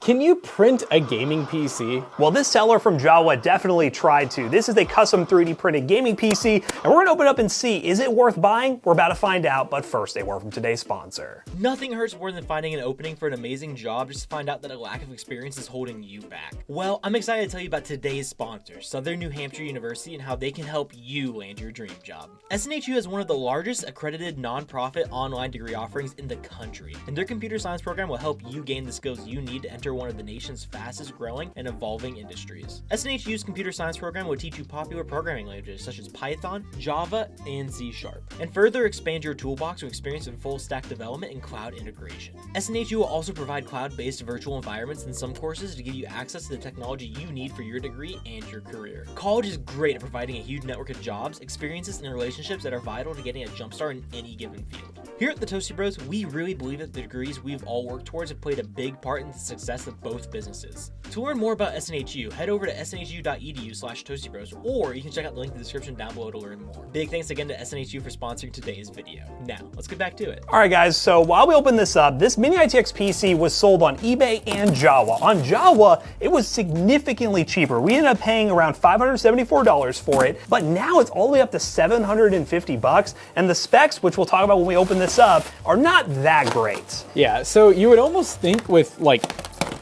Can you print a gaming PC? Well, this seller from Jawa definitely tried to. This is a custom 3D printed gaming PC, and we're gonna open it up and see, is it worth buying? We're about to find out, but first, a word from today's sponsor. Nothing hurts more than finding an opening for an amazing job just to find out that a lack of experience is holding you back. Well, I'm excited to tell you about today's sponsor, Southern New Hampshire University, and how they can help you land your dream job. SNHU is one of the largest accredited nonprofit online degree offerings in the country, and their computer science program will help you gain the skills you need to enter one of the nation's fastest growing and evolving industries. SNHU's computer science program will teach you popular programming languages such as Python, Java, and C#, and further expand your toolbox with experience in full stack development and cloud integration. SNHU will also provide cloud-based virtual environments in some courses to give you access to the technology you need for your degree and your career. College is great at providing a huge network of jobs, experiences, and relationships that are vital to getting a jumpstart in any given field. Here at the Toasty Bros, we really believe that the degrees we've all worked towards have played a big part in the success of both businesses. To learn more about SNHU, head over to snhu.edu/toastybros, or you can check out the link in the description down below to learn more. Big thanks again to SNHU for sponsoring today's video. Now, let's get back to it. All right, guys, so while we open this up, this mini ITX PC was sold on eBay and Jawa. On Jawa, it was significantly cheaper. We ended up paying around $574 for it, but now it's all the way up to $750, and the specs, which we'll talk about when we open this up, are not that great. Yeah, so you would almost think with like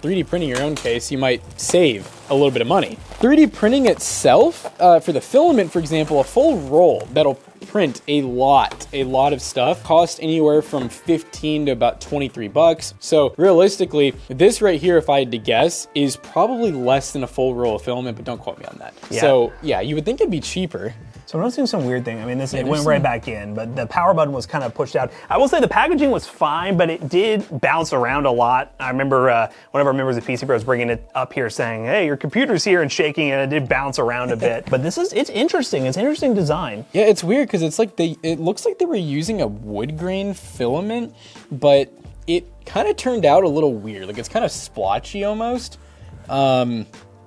3D printing your own case, you might save a little bit of money. 3D printing itself, for the filament, for example, a full roll that'll print a lot of stuff, cost anywhere from 15 to about 23 bucks. So realistically, this right here, if I had to guess, is probably less than a full roll of filament, but don't quote me on that. Yeah. So yeah, you would think it'd be cheaper. So I'm noticing some weird thing. I mean, it went right back in, but the power button was kind of pushed out. I will say the packaging was fine, but it did bounce around a lot. I remember one of our members of PC Bros bringing it up here saying, hey, your computer's here, and shaking it, and it did bounce around a bit. But it's interesting. It's an interesting design. Yeah, it's weird because it's like it looks like they were using a wood grain filament, but it kind of turned out a little weird. Like it's kind of splotchy almost.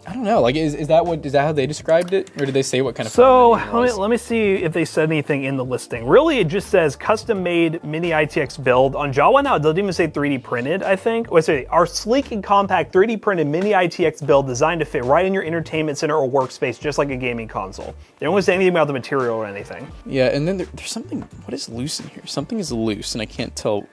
I don't know, like, is that how they described it? Or did they say what kind of filament it was? Let me see if they said anything in the listing. Really, it just says custom-made mini ITX build. On Jawa now, it doesn't even say 3D printed, I think. Wait, sorry, our sleek and compact 3D printed mini ITX build designed to fit right in your entertainment center or workspace, just like a gaming console. They don't say anything about the material or anything. Yeah, and then there's something, what is loose in here? Something is loose, and I can't tell.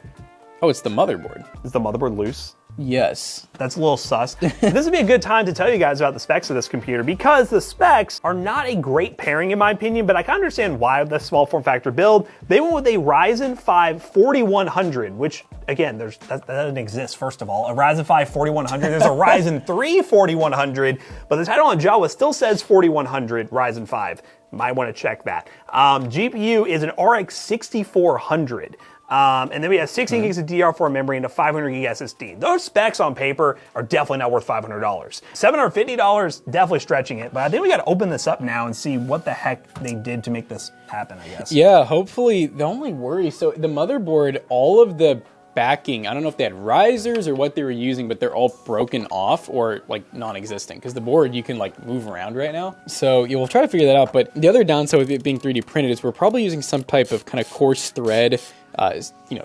Oh, it's the motherboard. Is the motherboard loose? Yes. That's a little sus. This would be a good time to tell you guys about the specs of this computer, because the specs are not a great pairing in my opinion, but I can understand why the small form factor build. They went with a Ryzen 5 4100, which again, that doesn't exist, first of all. A Ryzen 5 4100, there's a Ryzen 3 4100, but the title on Jawa still says 4100 Ryzen 5. Might want to check that. GPU is an RX 6400. And then we have 16 gigs of DDR4 memory and a 500 gig SSD. Those specs on paper are definitely not worth $500. $750, definitely stretching it, but I think we gotta open this up now and see what the heck they did to make this happen, I guess. Yeah, hopefully. The only worry, so the motherboard, all of the backing, I don't know if they had risers or what they were using, but they're all broken off or like non-existent, because the board you can like move around right now. So yeah, we'll try to figure that out. But the other downside with it being 3D printed is we're probably using some type of kind of coarse thread,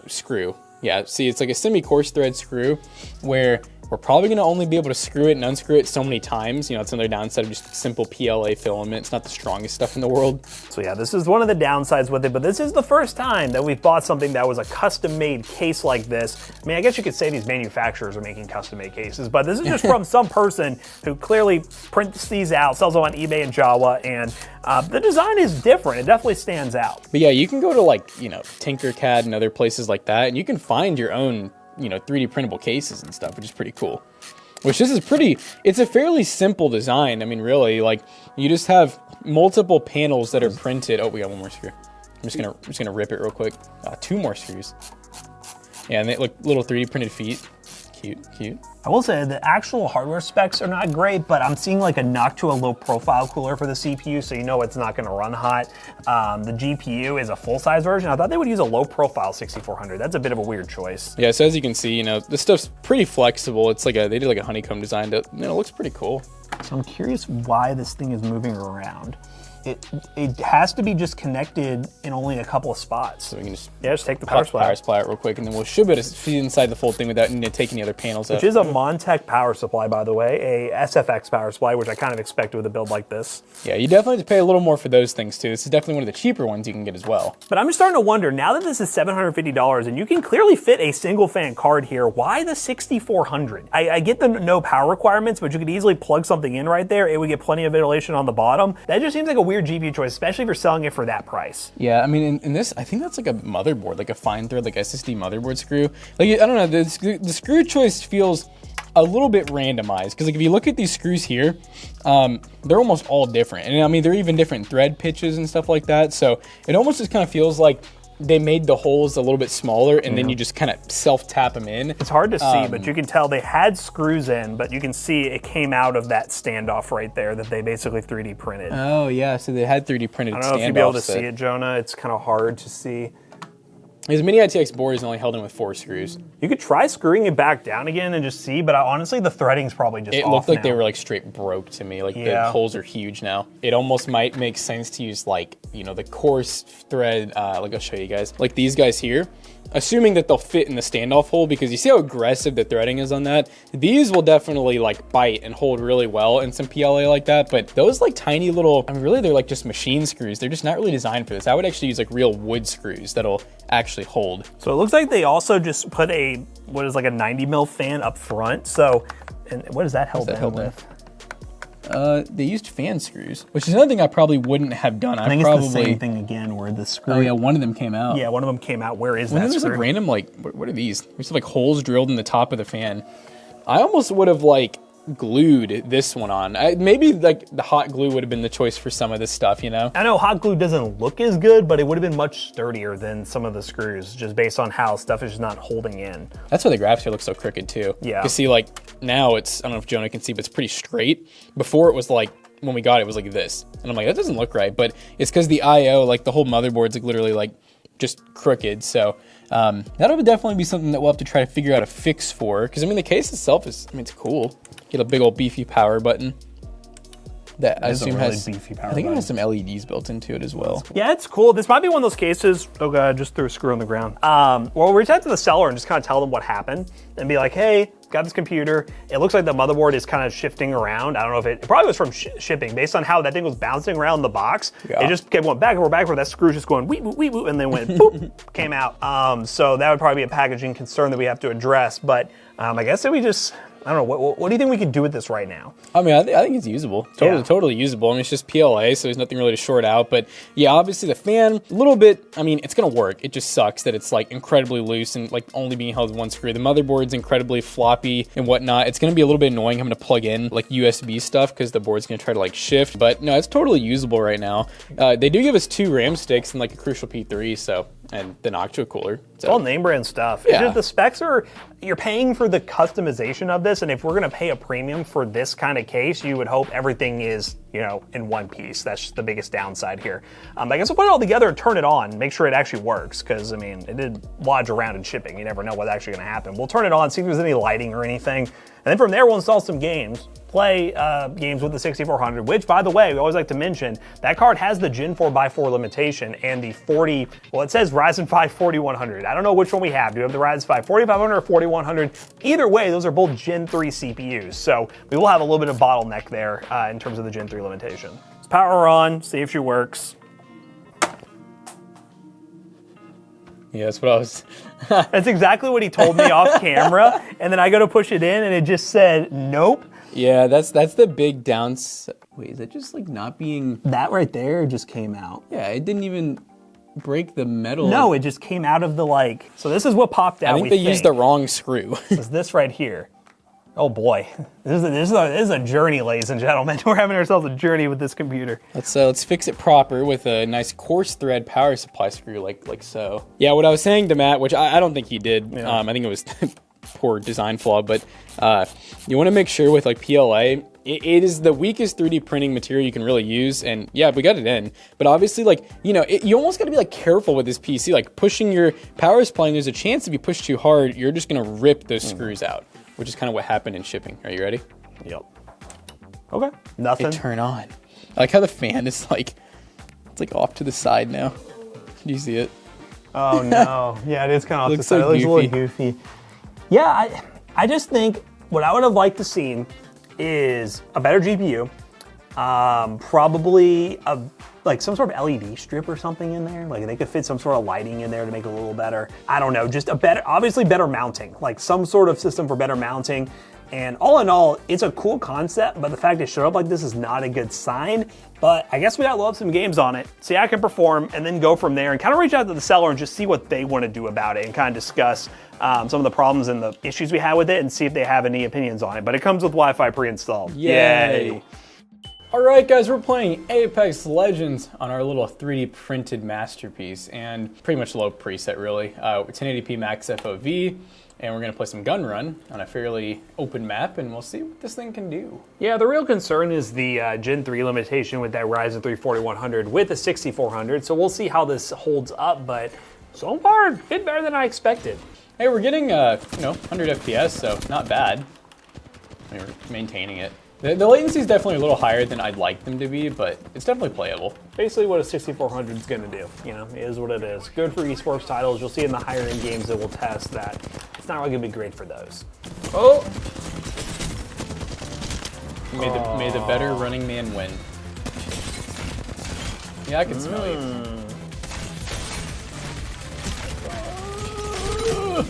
screw. Yeah, see, it's like a semi-coarse thread screw where we're probably gonna only be able to screw it and unscrew it so many times. It's another downside of just simple PLA filament. It's not the strongest stuff in the world. So yeah, this is one of the downsides with it, but this is the first time that we've bought something that was a custom-made case like this. I mean, I guess you could say these manufacturers are making custom-made cases, but this is just from some person who clearly prints these out, sells them on eBay and Jawa, and the design is different. It definitely stands out. But yeah, you can go to like, Tinkercad and other places like that, and you can find your own 3D printable cases and stuff, which is pretty cool. Which this is it's a fairly simple design. I mean, really, like, you just have multiple panels that are printed. Oh, we got one more screw. I'm just gonna rip it real quick. 2 more screws. Yeah, and they look little 3D printed feet. Cute. I will say the actual hardware specs are not great, but I'm seeing like a Noctua low profile cooler for the CPU, so it's not gonna run hot. The GPU is a full-size version. I thought they would use a low profile 6400. That's a bit of a weird choice. Yeah, so as you can see, this stuff's pretty flexible. It's like they did like a honeycomb design. It looks pretty cool. So I'm curious why this thing is moving around. it has to be just connected in only a couple of spots. So we can just just take the power supply out real quick, and then we should be able to see inside the full thing without needing to take any other panels out. Which is a Montech power supply, by the way, a SFX power supply, which I kind of expected with a build like this. Yeah, you definitely have to pay a little more for those things too. This is definitely one of the cheaper ones you can get as well. But I'm just starting to wonder, now that this is $750 and you can clearly fit a single fan card here, why the 6400? I get the no power requirements, but you could easily plug something in right there. It would get plenty of ventilation on the bottom. That just seems like a weird GPU choice, especially if you're selling it for that price. Yeah, I mean, in this, I think that's like a motherboard, like a fine thread, like SSD motherboard screw. Like, I don't know, the screw choice feels a little bit randomized, because like if you look at these screws here, they're almost all different. And I mean, they're even different thread pitches and stuff like that. So it almost just kind of feels like they made the holes a little bit smaller, and then you just kind of self-tap them in. It's hard to see, but you can tell they had screws in, but you can see it came out of that standoff right there that they basically 3D printed. Oh yeah, so they had 3D printed standoffs. I don't know if you'll be able to see it, Jonah. It's kind of hard to see. His mini ITX board is only held in with 4 screws. You could try screwing it back down again and just see, but honestly, the threading's probably just off. It looked like now. they were like straight broke to me. Like the holes are huge now. It almost might make sense to use like, you know, the coarse thread, like I'll show you guys. Like these guys here, assuming that they'll fit in the standoff hole, because you see how aggressive the threading is on that. These will definitely like bite and hold really well in some PLA like that, but those like tiny little, I mean really they're like just machine screws. They're just not really designed for this. I would actually use like real wood screws that'll actually hold. So it looks like they also just put a, what is like a 90 mil fan up front. So, and what is that held down with? They used fan screws, which is another thing I probably wouldn't have done. I think it's the same thing again, where the screw. Oh yeah, one of them came out. Yeah, one of them came out. Where is that There's screw? like random, like, what are these? There's like holes drilled in the top of the fan. I almost would have like glued this one on. Maybe like the hot glue would have been the choice for some of this stuff, you know? I know hot glue doesn't look as good, but it would have been much sturdier than some of the screws, just based on how stuff is just not holding in. That's why the graphics here look so crooked too. Yeah. You can see like now it's, I don't know if Jonah can see, but it's pretty straight. Before it was like, when we got it, it was like this. And I'm like, that doesn't look right, but it's because the IO, like the whole motherboard's like literally like just crooked. So that'll definitely be something that we'll have to try to figure out a fix for. Because I mean, the case itself is, I mean, it's cool. Get a big old beefy power button. That I assume really has, beefy power I think button. it has some LEDs built into it as well. Yeah, it's cool. This might be one of those cases. Oh god, I just threw a screw on the ground. Well, we'll reach out to the seller and just kind of tell them what happened and be like, hey, got this computer. It looks like the motherboard is kind of shifting around. I don't know if it probably was from shipping based on how that thing was bouncing around the box. Yeah. It just kept going back and forth. That screw's just going wee woo wee woo, and then went boop, came out. So that would probably be a packaging concern that we have to address. But I guess that we just, I don't know, what do you think we could do with this right now? I mean, I think it's usable. Totally usable. I mean, it's just PLA, so there's nothing really to short out. But yeah, obviously the fan, a little bit, I mean, it's going to work. It just sucks that it's like incredibly loose and like only being held with one screw. The motherboard's incredibly floppy and whatnot. It's going to be a little bit annoying having to plug in like USB stuff because the board's going to try to like shift. But no, it's totally usable right now. They do give us 2 RAM sticks and like a Crucial P3, so, and the Noctua cooler. So. All name brand stuff. Yeah. It's just the specs are, you're paying for the customization of this, and if we're gonna pay a premium for this kind of case, you would hope everything is, you know, in one piece. That's just the biggest downside here. I guess we'll put it all together and turn it on, make sure it actually works, because I mean, it did lodge around in shipping. You never know what's actually gonna happen. We'll turn it on, see if there's any lighting or anything, and then from there we'll install some games, play games with the 6400, which, by the way, we always like to mention, that card has the Gen 4x4 limitation and the 40, well, it says Ryzen 5 4100. I don't know which one we have. Do we have the Ryzen 5 4500 or 4100? Either way, those are both Gen 3 CPUs, so we will have a little bit of bottleneck there in terms of the Gen 3 limitation. Let's power her on, see if she works. Yeah, that's what I was. That's exactly what he told me off camera, and then I go to push it in, and it just said, nope. Yeah, that's the big downside. Wait, is that just like not being... That right there just came out. Yeah, it didn't even break the metal. No, it just came out of the like, so this is what popped out. I think they used the wrong screw. Is this right here. Oh boy, this is a journey, ladies and gentlemen. We're having ourselves a journey with this computer. Let's fix it proper with a nice coarse thread power supply screw like so. Yeah, what I was saying to Matt, which I don't think he did, Yeah. I think it was poor design flaw, but you want to make sure with like PLA, it is the weakest 3D printing material you can really use, and yeah, we got it in. But obviously, like, you know, you almost got to be like careful with this PC, like pushing your power supply, and there's a chance if you push too hard, you're just gonna rip those screws out, which is kind of what happened in shipping. Are you ready? Yep. Okay. Nothing. Turn on. I like how the fan is like It's like off to the side now. Do you see it? Oh no. Yeah, it is kind of off the Looks side. so It looks a little goofy. goofy. Yeah, I just think what I would have liked to see is a better GPU. Probably like some sort of LED strip or something in there. Like they could fit some sort of lighting in there to make it a little better. I don't know, just a better, obviously better mounting, like some sort of system for better mounting. And all in all, it's a cool concept, but the fact it showed up like this is not a good sign. But I guess we gotta load some games on it, see how it can perform, and then go from there and kind of reach out to the seller and just see what they want to do about it and kind of discuss some of the problems and the issues we had with it and see if they have any opinions on it. But it comes with Wi-Fi pre-installed. Yay. All right, guys, we're playing Apex Legends on our little 3D printed masterpiece, and pretty much low preset, really. 1080p max FOV, and we're gonna play some gun run on a fairly open map, and we'll see what this thing can do. Yeah, the real concern is the Gen 3 limitation with that Ryzen 3 4100 with the 6400, so we'll see how this holds up, but so far, a bit better than I expected. Hey, we're getting, 100 FPS, so not bad. I mean, we're maintaining it. The latency is definitely a little higher than I'd like them to be, but it's definitely playable. Basically what a 6400 is going to do, you know, it is what it is. Good for esports titles. You'll see in the higher end games that we'll test that it's not really going to be great for those. Oh! May the better running man win. Yeah, I can smell you.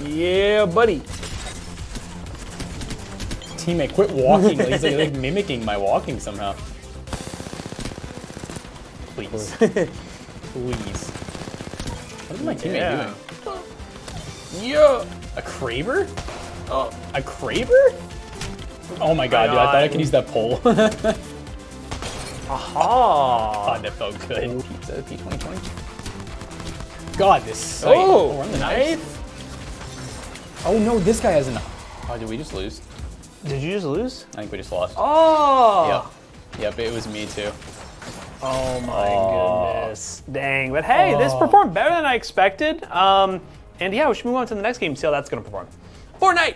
Yeah, buddy. Teammate, quit walking. He's like mimicking my walking somehow. Please. Please. What is my teammate doing? Yeah. A Kraber? Oh, a Kraber? Oh my god, dude, I thought I could use that pole. Aha. God, that felt good. Pizza, P2020. God, this sight. Oh, we're on the knife. Oh no, this guy has enough. Oh, did we just lose? Did you just lose? I think we just lost. Oh! Yep, it was me too. Oh my goodness. Dang, but hey, this performed better than I expected. And yeah, we should move on to the next game, see how that's gonna perform. Fortnite!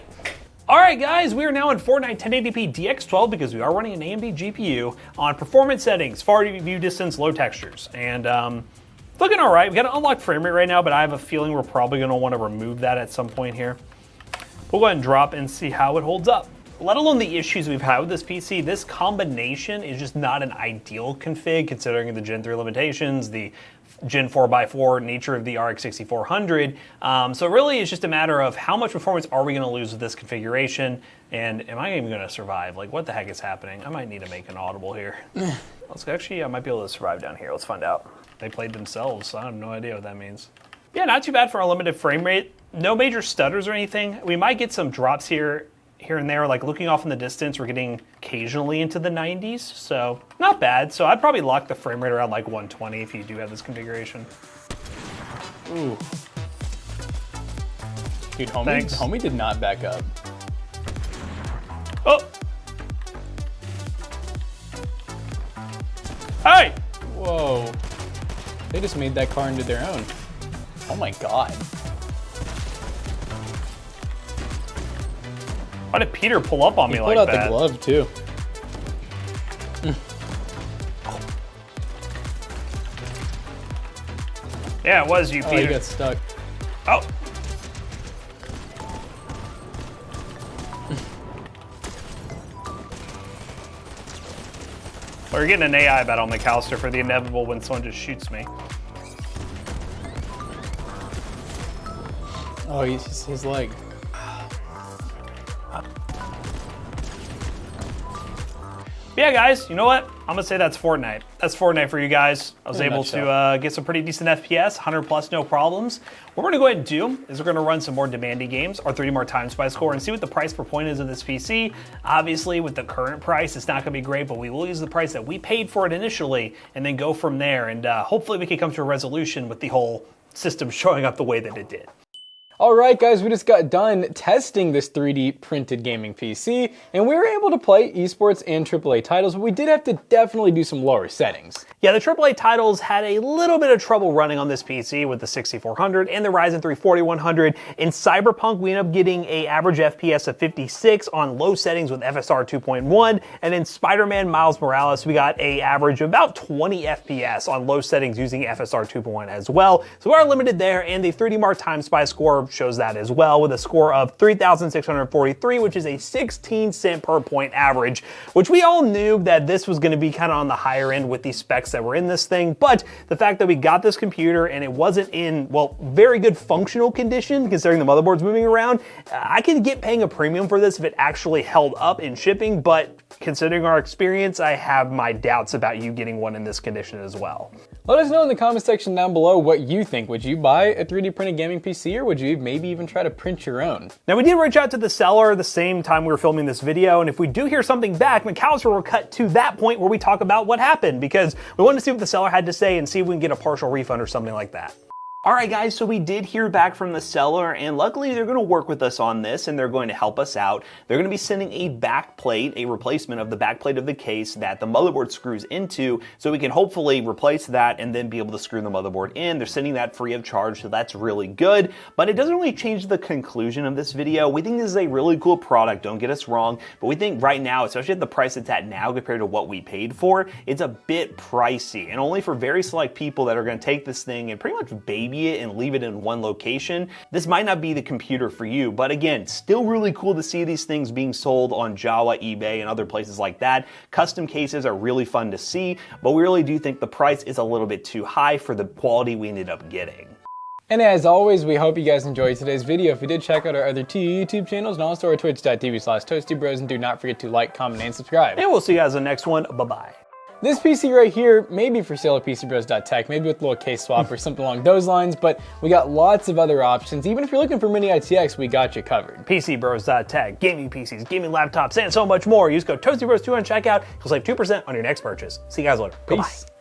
All right, guys, we are now in Fortnite 1080p DX12 because we are running an AMD GPU on performance settings, far view distance, low textures. And it's looking all right. We got an unlocked frame rate right now, but I have a feeling we're probably gonna wanna remove that at some point here. We'll go ahead and drop and see how it holds up. Let alone the issues we've had with this PC, this combination is just not an ideal config considering the Gen 3 limitations, the Gen 4x4 nature of the RX 6400. So really it's just a matter of how much performance are we gonna lose with this configuration, and am I even gonna survive? Like, what the heck is happening? I might need to make an audible here. Actually, I might be able to survive down here. Let's find out. They played themselves, so I have no idea what that means. Yeah, not too bad for a limited frame rate. No major stutters or anything. We might get some drops here and there, like looking off in the distance, we're getting occasionally into the 90s, so not bad. So I'd probably lock the frame rate around like 120 if you do have this configuration. Ooh. Dude, Thanks. homie did not back up. Oh! Hey! Whoa. They just made that car into their own. Oh my god. Why did Peter pull up on me like that? that? He pulled out the glove too. Yeah, it was you, Oh, Peter. he got stuck. Oh! We're getting an AI battle on McAllister for the inevitable when someone just shoots me. Oh, he's his leg. Yeah, guys, you know what? I'm gonna say that's Fortnite. That's Fortnite for you guys. I was able to get some pretty decent FPS, 100 plus, no problems. What we're gonna go ahead and do is we're gonna run some more demanding games, our 3D More Time Spy score, and see what the price per point is of this PC. Obviously, with the current price, it's not gonna be great, but we will use the price that we paid for it initially, and then go from there, and hopefully we can come to a resolution with the whole system showing up the way that it did. All right, guys, we just got done testing this 3D printed gaming PC, and we were able to play esports and AAA titles, but we did have to definitely do some lower settings. Yeah, the AAA titles had a little bit of trouble running on this PC with the 6400 and the Ryzen 3 4100. In Cyberpunk, we ended up getting an average FPS of 56 on low settings with FSR 2.1, and in Spider-Man Miles Morales, we got an average of about 20 FPS on low settings using FSR 2.1 as well. So we are limited there, and the 3D Mark Time Spy score shows that as well, with a score of 3,643, which is a 16 cent per point average, which we all knew that this was going to be kind of on the higher end with these specs that were in this thing. But the fact that we got this computer and it wasn't in, well, very good functional condition, considering the motherboard's moving around, I could get paying a premium for this if it actually held up in shipping. But considering our experience, I have my doubts about you getting one in this condition as well. Let us know in the comment section down below what you think. Would you buy a 3D printed gaming PC, or would you maybe even try to print your own? Now, we did reach out to the seller the same time we were filming this video, and if we do hear something back, McAllister will cut to that point where we talk about what happened, because we wanted to see what the seller had to say and see if we can get a partial refund or something like that. All right, guys, so we did hear back from the seller, and luckily they're going to work with us on this, and they're going to help us out. They're going to be sending a back plate, a replacement of the back plate of the case that the motherboard screws into, so we can hopefully replace that and then be able to screw the motherboard in. They're sending that free of charge, so that's really good, but it doesn't really change the conclusion of this video. We think this is a really cool product, don't get us wrong, but we think right now, especially at the price it's at now compared to what we paid for, it's a bit pricey, and only for very select people that are going to take this thing and pretty much baby it and leave it in one location. This might not be the computer for you, but again, still really cool to see these things being sold on Jawa, eBay, and other places like that. Custom cases are really fun to see, but we really do think the price is a little bit too high for the quality we ended up getting. And as always, we hope you guys enjoyed today's video. If you did, check out our other two YouTube channels and also our twitch.tv/toastybros, and do not forget to like, comment, and subscribe. And we'll see you guys in the next one. Bye-bye. This PC right here may be for sale at PCBros.tech, maybe with a little case swap or something along those lines, but we got lots of other options. Even if you're looking for mini ITX, we got you covered. PCBros.tech, gaming PCs, gaming laptops, and so much more. Use code ToastyBros2 on checkout. You'll save 2% on your next purchase. See you guys later. Bye-bye.